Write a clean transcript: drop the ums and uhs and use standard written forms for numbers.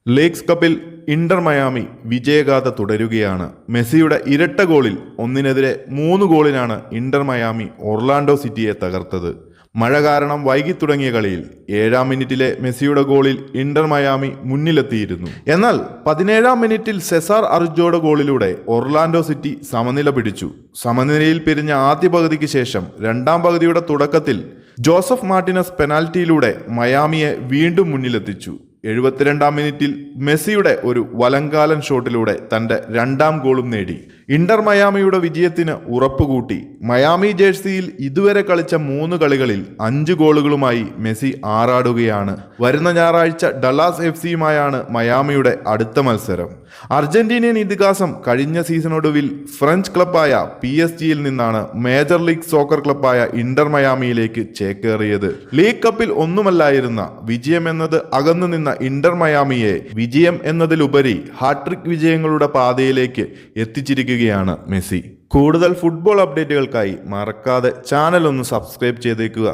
Leagues കപ്പിൽ Inter Miami വിജയഗാഥ തുടരുകയാണ്. മെസ്സിയുടെ ഇരട്ട ഗോളിൽ 1-3 ഗോളിനാണ് ഇന്റർ മയാമി ഒർലാൻഡോ സിറ്റിയെ തകർത്തത്. മഴ കാരണം വൈകി തുടങ്ങിയ കളിയിൽ 7-ാം മിനിറ്റിലെ മെസ്സിയുടെ ഗോളിൽ ഇന്റർ മയാമി മുന്നിലെത്തിയിരുന്നു. എന്നാൽ 17-ാം മിനിറ്റിൽ സെസാർ അർജോയുടെ ഗോളിലൂടെ ഒർലാൻഡോ സിറ്റി സമനില പിടിച്ചു. സമനിലയിൽ പിരിഞ്ഞ ആദ്യ പകുതിക്ക് ശേഷം 2-ാം പകുതിയുടെ തുടക്കത്തിൽ ജോസഫ് മാർട്ടിനസ് പെനാൽറ്റിയിലൂടെ മയാമിയെ വീണ്ടും മുന്നിലെത്തിച്ചു. 72-ാം മിനിറ്റിൽ മെസ്സിയുടെ ഒരു വലങ്കാലൻ ഷോട്ടിലൂടെ തന്റെ 2-ാം ഗോളും നേടി ഇന്റർ മയാമിയുടെ വിജയത്തിന് ഉറപ്പുകൂട്ടി. മയാമി ജേഴ്സിയിൽ ഇതുവരെ കളിച്ച 3 കളികളിൽ 5 ഗോളുകളുമായി മെസ്സി ആറാടുകയാണ്. വരുന്ന ഞായറാഴ്ച ഡലാസ് FCയുമായാണ് മയാമിയുടെ അടുത്ത മത്സരം. അർജന്റീനിയൻ ഇതിഹാസം കഴിഞ്ഞ സീസണൊടുവിൽ ഫ്രഞ്ച് ക്ലബ്ബായ PSG-യിൽ നിന്നാണ് മേജർ ലീഗ് സോക്കർ ക്ലബ്ബായ ഇന്റർ മയാമിയിലേക്ക് ചേക്കേറിയത്. ലീഗ് കപ്പിൽ ഒന്നുമല്ലായിരുന്ന വിജയം എന്നത് അകന്നു നിന്ന ഇന്റർ മയാമിയെ വിജയം എന്നതിലുപരി ഹാട്രിക് വിജയങ്ങളുടെ പാതയിലേക്ക് എത്തിച്ചിരിക്കുകയാണ് മെസ്സി. കൂടുതൽ ഫുട്ബോൾ അപ്ഡേറ്റുകൾക്കായി മറക്കാതെ ചാനൽ ഒന്ന് സബ്സ്ക്രൈബ് ചെയ്തേക്കുക.